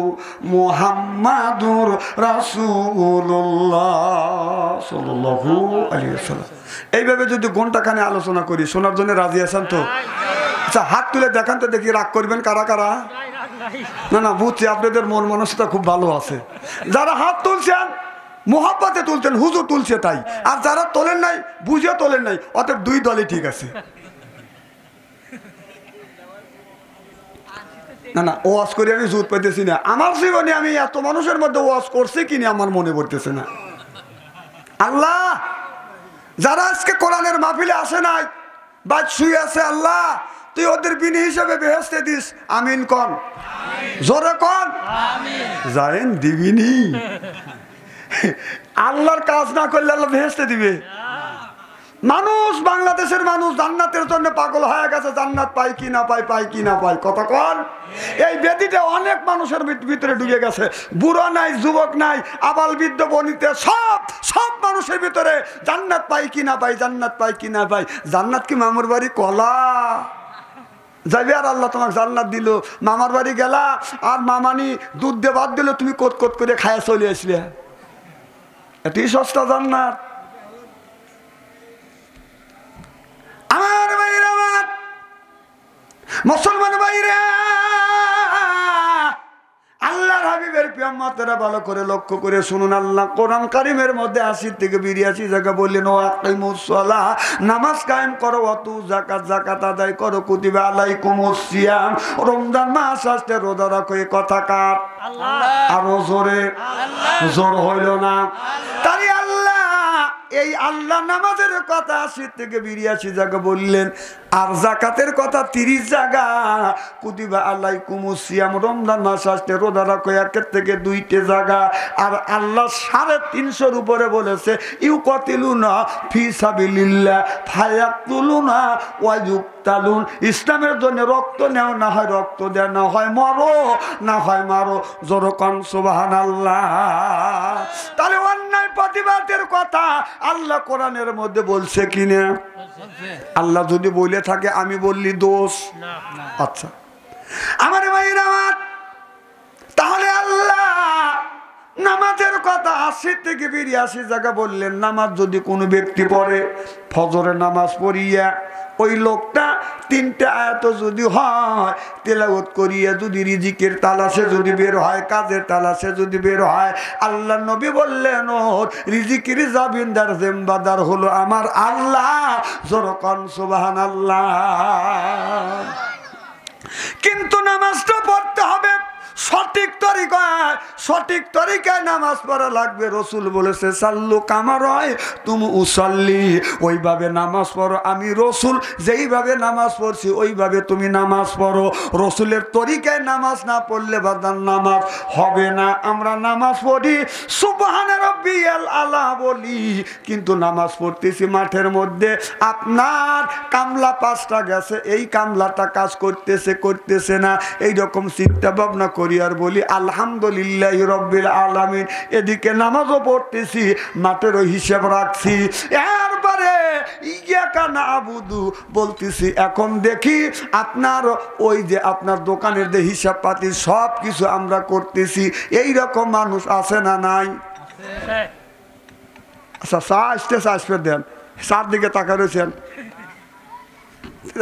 A: মুহাম্মাদুর রাসূলুল্লাহ সাল্লাল্লাহু আলাইহি ওয়াসাল্লাম। এইভাবে যদি ঘন্টাখানে আলোচনা করি, শোনার জন্য রাজি আছেন তো? আচ্ছা হাত তুলে দেখান তো দেখি, রাগ করবেন কারা কারা? না না বুঝছি, আপনাদের মন মানসিকতা খুব ভালো আছে। যারা হাত তুলছেন মোহাব্বতে তুলছেন, হুজুর তুলছে তাই। আর যারা তোলেন নাই বুঝে তোলেন নাই, অতএব দুই দলই ঠিক আছে। না না ওয়াজ করে আমি জুত পাইতেছি না। আমার জীবনে আমি এত মানুষের মধ্যে ওয়াজ করছি কিনা আমার মনে পড়তেছে না। আল্লাহ যারা আজকে কোরআনের মাহফিলে আসে নাই, বাদ শুয়ে আছে, আল্লাহ তুই ওদের বিনি হিসেবে বেহেশতে দিস। আমিন কন, জোরে কন। জানেন দিবিনি, আল্লাহর কাজ না করলে আল্লাহ বেহেশতে দিবে। মানুষ, বাংলাদেশের মানুষ জান্নাতের জন্য পাগল হয়ে গেছে, জান্নাত পাই কি না পাই, পাই কি না পাই। কতক্ষণ এই ব্যাধিটা অনেক মানুষের ভিতরে ঢুকে গেছে। বুড়ো নাই, যুবক নাই, আবাল বৃদ্ধ বনিতে সব মানুষের ভিতরে জান্নাত পাই কি না পাই, জান্নাত পাই কি না পাই। জান্নাত কি মামুর বাড়ি কলা যাবে আর আল্লাহ তোমাকে জান্নাত দিল? মামার বাড়ি গেলা আর মামানি দুধ দিয়ে ভাত দিল, তুমি কোট কোট করে খায়া চলে আসলে, এটাই সস্তা জান্নাত। আমার ভাইরা, আমার মুসলমান ভাইরা, আল্লাহর হাবিবের পিয়ামতেরা ভালো করে লক্ষ্য করে শুনুন। আল্লাহ কোরআন কারিমের মধ্যে 80 থেকে 82 জায়গা বললেন, ও আকিমুস সালাহ, নামাজ কায়েম করো, ওয়াতু যাকাত, যাকাত আদায় করো, কুতিবা আলাইকুমুস সিয়াম, রমজান মাস আসতে রোজা রাখো। এই কথা কার? আল্লাহ। আরো জোরে, জোর হইল না। তাই আল্লাহ এই আল্লাহ নামাজের কথা 80 থেকে 82 জায়গা বললেন, আর যাকাতের কথা 30 জায়গা। কুতিবা আলাইকুমুস সিয়াম, রমজান মাস আসতে রোজা রাখো, 1 থেকে 2টে জায়গা। আর আল্লাহ 350 উপরে বলেছে, ইউকাতিলুনা ফি সাবিলিল্লাহ ফায়াকতুলুনা ওয়া ইউকতালুন। ইসলামের জন্য রক্ত নেও, না হয় রক্ত দেও, না হয় মরো, না হয় মারো। জোরকান সুবহানাল্লাহ। তাহলে অন্যায় প্রতিবাদের কথা আল্লাহ কোরআনের মধ্যে বলছে কিনা? আল্লাহ যদি বলে থাকে আমি বললি দোষ? আচ্ছা আমার ভাইরা আমার, তাহলে আল্লাহ নামাজের কথা 80 থেকে 82 জায়গা বললেন। নামাজ যদি কোনো ব্যক্তি পড়ে, ফজরের নামাজ পড়িয়া ওই লোকটা 3টা আয়াত যদি হয় তেলাওয়াত করিয়া, যদি রিজিকের তালাশে যদি বের হয়, কাজের তালাশে যদি বের হয়, আল্লাহ নবী বললেন ওর রিজিকের জামিনদার জিম্মাদার হলো আমার আল্লাহ। জোরকান সুবহানাল্লাহ। কিন্তু নামাজটা পড়তে হবে সঠিক তরিকায়, সঠিক তরিকায় নামাজ পড়া লাগবে। রসুল বলেছে, সাল্লু কামা রয় তুমি উসাল্লি, ওইভাবে নামাজ পড়ো। আমি রসুল যেইভাবে নামাজ পড়ছি ওইভাবে তুমি নামাজ পড়ো। রসুলের তরিকায় নামাজ না পড়লে বাদান নামাজ হবে না। আমরা নামাজ পড়ি সুবহানা রাব্বিয়াল আলা বলি, কিন্তু নামাজ পড়তেছি মাঠের মধ্যে, আপনার কামলা 5টা গেছে, এই কামলাটা কাজ করতেছে না, এইরকম চিন্তা ভাবনা করি আর বলি আলহামদুলিল্লাহি রাব্বিল আলামিন। এদিকে নামাজও পড়তেছি, মাঠেরও হিসাব রাখছি, এরপরে ইয়াকা নাবুদু বলতেছি। এখন দেখি আপনার ওই যে আপনার দোকানের যে হিসাব পাতি সব কিছু আমরা করতেছি, এই রকম মানুষ আছে না নাই? আচ্ছা চা আসতেছে, আসবে দেন, চার দিকে তাকা রয়েছেন।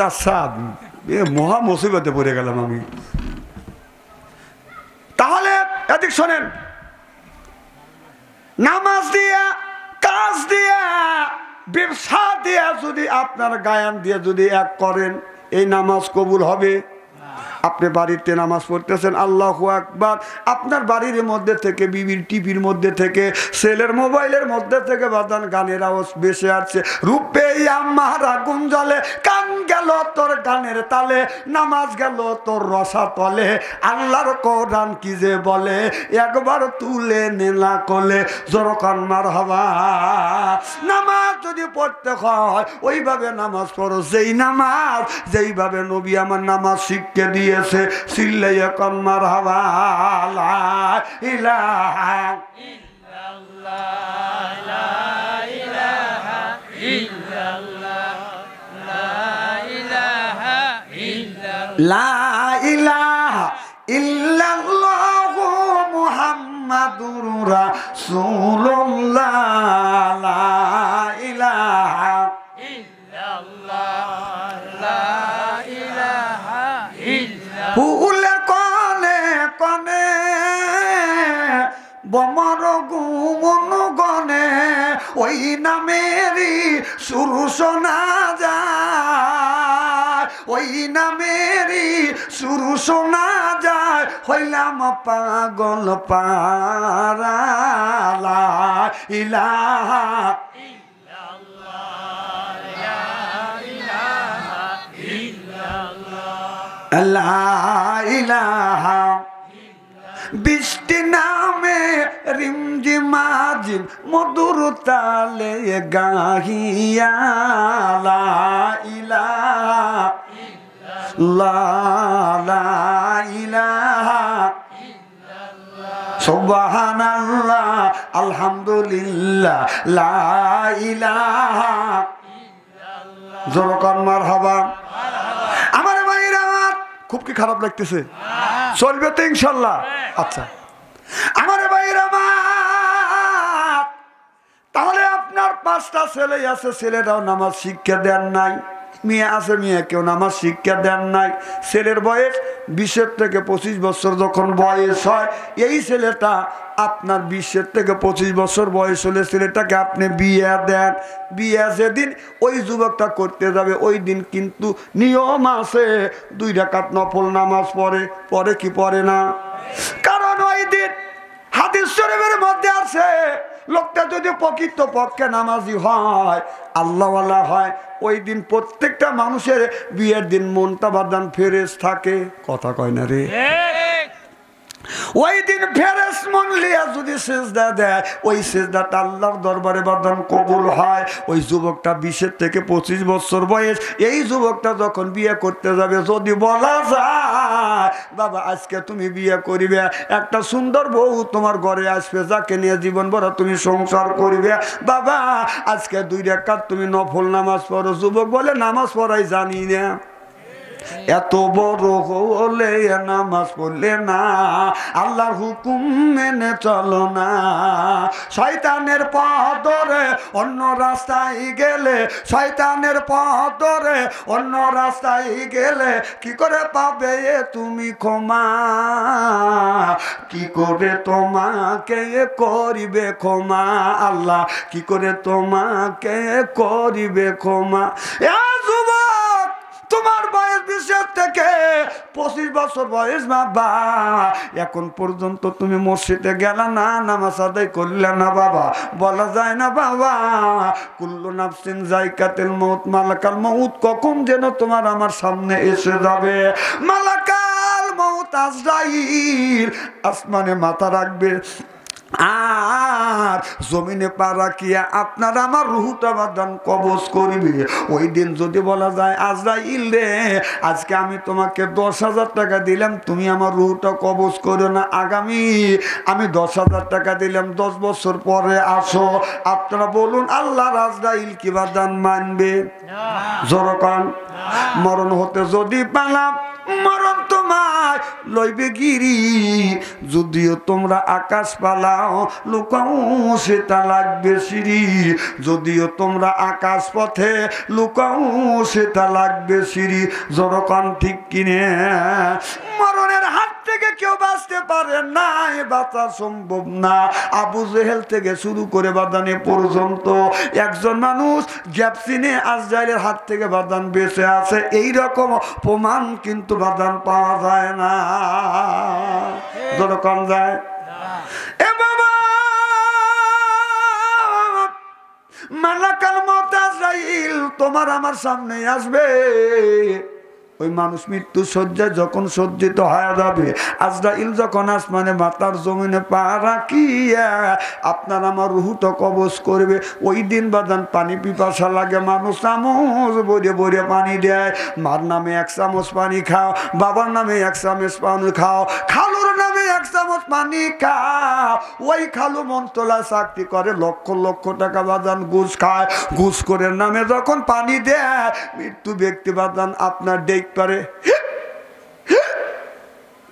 A: আচ্ছা মহা মুসিবতে পড়ে গেলাম আমি। তাহলে এদিক শোনেন, নামাজ দিয়া, কাজ দিয়া, ব্যবসা দিয়া যদি আপনার গায়ান দিয়ে যদি এক করেন, এই নামাজ কবুল হবে? আপনি বাড়িতে নামাজ পড়তেছেন, আল্লাহু আকবার, আপনার বাড়ির মধ্যে থেকে, বিবির টিভির মধ্যে থেকে, ছেলের মোবাইলের মধ্যে থেকে বাদান গানের আওয়াজ বেশি আসছে। রূপে আমারা গুঞ্জলে, কান গেল তোর গানের তালে, নামাজ গেল তোর রসা তলে। আল্লাহর কোরআন কি যে বলে, একবার তুলে নেলা কোলে। জোরকান মারহাবা। নামাজ যদি পড়তে হয় ওইভাবে নামাজ পড়ো, যেইভাবে নবী আমার নামাজ শিখতে দিয়ে চিল্লাইয়া কন মারহাবা। লা ইলাহা ইল্লাল্লাহ, লা ইলাহা ইল্লাল্লাহ, লা ইলাহা ইল্লাল্লাহ, লা ইলাহা ইল্লাল্লাহ মুহাম্মাদুর রাসূলুল্লাহ, লা ইলাহা ইল্লাল্লাহ, লা ইলাহা ফুলে কনে কনে বমর গুণ গনে, ওই নামেরই সুর শোনা যায়, ওই নামেরই সুর শোনা যায়। হইলাম পাগল পারা, লা ইলাহা লা ইলাহা বৃষ্টি নামে রিমঝিমাঝিম মধুর তালে গাহিয়া লা ইলাহা লা ইলাহা সুবহানাল্লাহ আলহামদুলিল্লাহ লা ইলাহা জোরকান মারহাবা। আমার ভাইরা খুব কি খারাপ লাগতেছে? চলবে তো ইনশাল্লাহ? আচ্ছা আমার ভাইরা তাহলে আপনার 5টা ছেলে আছে, ছেলেরাও নামাজ শিক্ষা দেন নাই, মেয়ে আছে মেয়েকেও নামাজ শিক্ষা দেন নাই। ছেলের বয়স 20 থেকে 25 বছর যখন বয়স হয়, এই ছেলেটা আপনার 20 থেকে 25 বছর বয়স হলে ছেলেটাকে আপনি বিয়ে দেন। বিয়ে যেদিন ওই যুবকটা করতে যাবে ওই দিন কিন্তু নিয়ম আছে 2 রাকাত নফল নামাজ পড়ে কি পড়ে না? কারণ ওই দিন হাদিস শরীফের মধ্যে আছে লোকটা যদি প্রকৃত পক্ষে নামাজি হয়, আল্লাহওয়ালা হয়, ওই দিন প্রত্যেকটা মানুষের বিয়ের দিন মনটা বাদান ফেরেশ থাকে। কথা কয় না রে? ওই দিন ফেরেশ মন লিয়া যদি সিজদা দেয়, ওই সিজদাটা আল্লাহর দরবারে বাদান কবুল হয়। ওই যুবকটা 20 থেকে 25 বছর বয়স, এই যুবকটা যখন বিয়ে করতে যাবে, যদি বলা যায় বাবা আজকে তুমি বিয়ে করিবে, একটা সুন্দর বউ তোমার ঘরে আসবে, যাকে নিয়ে জীবন ভরা তুমি সংসার করিবে, বাবা আজকে 2 রাকাত তুমি নফল নামাজ পড়ো। যুবক বলে নামাজ পড়াই জানি না। এত বড় হলে নামাজ পড়লে না, আল্লাহর হুকুম মেনে চলো না, শয়তানের পথ ধরে অন্য রাস্তায় গেলে, শয়তানের পথ ধরে অন্য রাস্তায় গেলে কি করে পাবে তুমি ক্ষমা? কি করে তোমাকে করিবে ক্ষমা? আল্লাহ কি করে তোমাকে করিবে ক্ষমা? তোমার বয়স 20 থেকে 25 বছর বয়স বাবা, এখন পর্যন্ত তুমি মসজিদে গেলা না, নামাজ আদায় করলে না বাবা। বলা যায় না বাবা কুল্লু নাফসিন যায়কাতুল মউত, মালাকাল মউত কখন যেন তোমার আমার সামনে এসে যাবে। মালাকাল মউত আজরাইল আসমানে মাথা রাখবে আর জমিনে পা রাখিয়া আপনার আমার রুহটা বাদান কবজ করিবে। ওই দিন যদি বলা যায় আজরাইল রে আজকে আমি তোমাকে 10,000 টাকা দিলাম, তুমি আমার রুহটা কবজ করো না, আগামী আমি 10,000 টাকা দিলাম, 10 বছর পরে আসো। আপনারা বলুন আল্লাহর আজরাইল কি বাদান মানবে? জোরকান মরণ হতে যদি পালাম, মরণ তোমায় লইবে গিরি, যদিও তোমরা আকাশ পালাও লুকাও সেটা লাগবে সিঁড়ি, যদিও তোমরা আকাশ পথে লুকাও সেটা লাগবে সিঁড়ি। জনগণ ঠিক কিনে? মরণের হাত থেকে কেউ বাঁচতে পারে না, বাঁচা সম্ভব না। আবু জেহেল থেকে শুরু করে বাদানে পর্যন্ত একজন মানুষ গ্যাপসিনে আজরাইলের হাত থেকে বাদান বেঁচে আছে, এই রকম প্রমাণ কিন্তু বাদান পাওয়া যায় না। যখন যায় এ বাবা মালাকাল মউত আজরাইল তোমার আমার সামনে আসবে। ওই মানুষ মৃত্যু শয্যায় যখন সজ্জিত হয়ে যাবে, আজরাইল যখন আসমানে মাতার জমিনে পা রাখিয়া আপনার আমার রুহটা কবজ করবে, ওই দিন বাদান পানি পিপাসা লাগে, মানুষ চামচ বরে বরে পানি দেয়। মার নামে 1 চামচ পানি খাও, বাবার নামে 1 চামচ পানি খাও, খালুর নামে 1 চামচ পানি খাও। ওই খালু মনতলা চাকরি করে, লক্ষ লক্ষ টাকা বাদান ঘুষ খায়, ঘুষখোরের নামে যখন পানি দেয় মৃত্যু ব্যক্তি বাদান আপনার ডেক করে।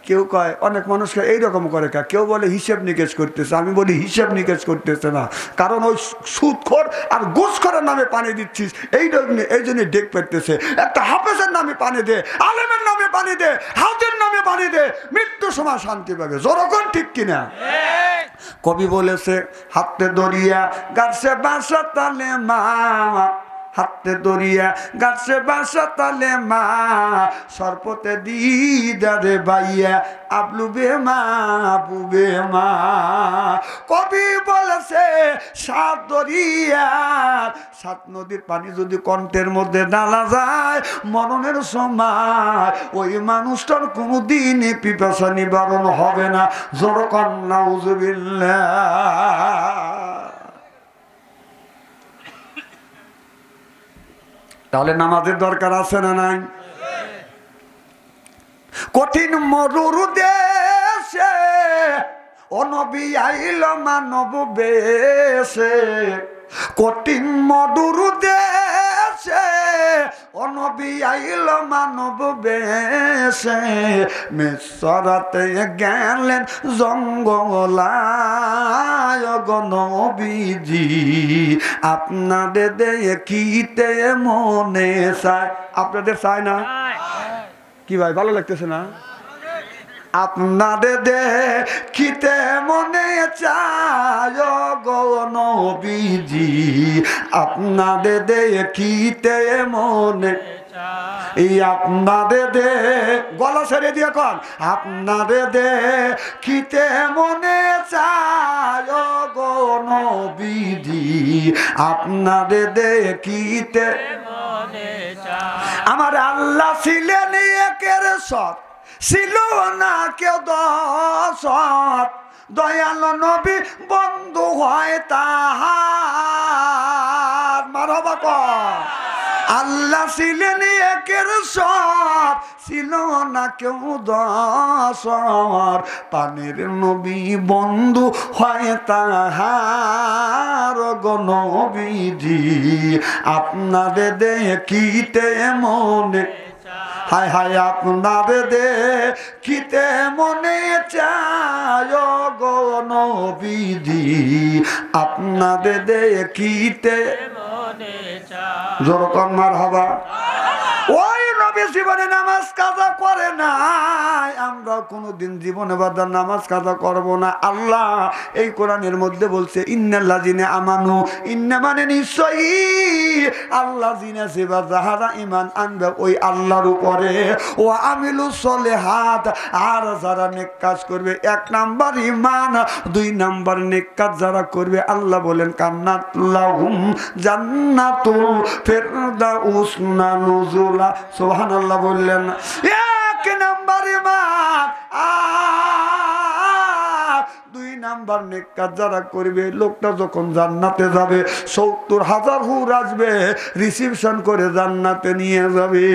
A: কেউ কয় অনেক মানুষকে এইরকম করে, কেউ বলে হিসেব নিকেশ করতেছে, আমি বলি হিসেব নিকেশ করতেছে না, কারণ ওই সুদখোর আর ঘুষখোরের নামে পানি দিচ্ছিস, এই জন্য ডেক পেতেছে। একটা হাফেজের নামে পানি দে, আলেমের নামে পানি দে, হাউজের নামে পানি দে, মৃত্যুর সময় শান্তি পাবে। জনগণ ঠিক কিনা? কবি বলেছে হাতে দরিয়া গাছে বাসা তালে মা, হাতে দরিয়া গাছে বাসা তালে মা, সর্পতে দিদারে বাইয়া আবলু বে মা বুবে মা। কবি বলে আছে 7 দরিয়ার 7 নদীর পানি যদি কণ্ঠের মধ্যে ঢালা যায় মরণের সময় ওই মানুষটার কোনোদিন পিপাসা নিবারণ হবে না। জোরে কর নাউযুবিল্লাহ। তাহলে নামাজের দরকার আছে না নাই? কঠিন মরুর দেশে ও নবী আইল মানব বেশে, কঠিন মরুর দেশে ও নবী আইল মানব বেশে, মিসরাতে গেলেন জঙ্গলায় গো নবীজি, আপনাদের দেখিতে মনে চায়। আপনাদের চায় না কি ভাই? ভালো লাগতেছে না? আপনাদের দেখিতে মনে চায় গো নবীজি, আপনাদের দেখিতে মনে এই আপনাদের গলা ছেড়ে দিয়ে কন, আপনাদের দেখিতে মনে চায় গো নবীজি, আপনাদের দেখিতে আমার আল্লাহ ছিলেন একের সৎ, ছিল না কেউ দশত, দয়াল নবী বন্ধু হয় তাহার। মারহাবা কর। আল্লাহ ছিলেন একের সৎ, ছিল না কেউ দশর, পানের নবী বন্ধু হয় তাহার গো নবীজি, আপনাদের দেখিতে মনে হায় হায়, আপনাদের দেখিতে মনে চায় গো নবীজি, আপনাদের দেখিতে মনে চায়। জোরে কর মারহাবা। ওই নবী জীবনে নামাজ কাজা করে নাই, আমরা কোনদিন জীবনে বাদা নামাজ কাজা করব না। আল্লাহ এই কোরআনের মধ্যে বলছে ইন্নাল্লাযিনা আমানু, ইন্না মানে নিশ্চয়ই আল্লাযিনা সেবা যাহারা ঈমান আনবে ওই আল্লাহর উপরে, ও আমিলুস সলিহাত আর যারা নেক কাজ করবে। 1 নাম্বার ঈমান, 2 নাম্বার নেক কাজ যারা করবে আল্লাহ বলেন কান্নাত লাহুম জান্নাতুল ফিরদাউস নুজুলা। সুবহানাল্লাহ বললেন। 1 নাম্বার ঈমান, 2 নাম্বার নেক কাজ যারা করবে, লোকটা যখন জান্নাতে যাবে 70,000 হুর আসবে রিসিপশন করে জান্নাতে নিয়ে যাবে।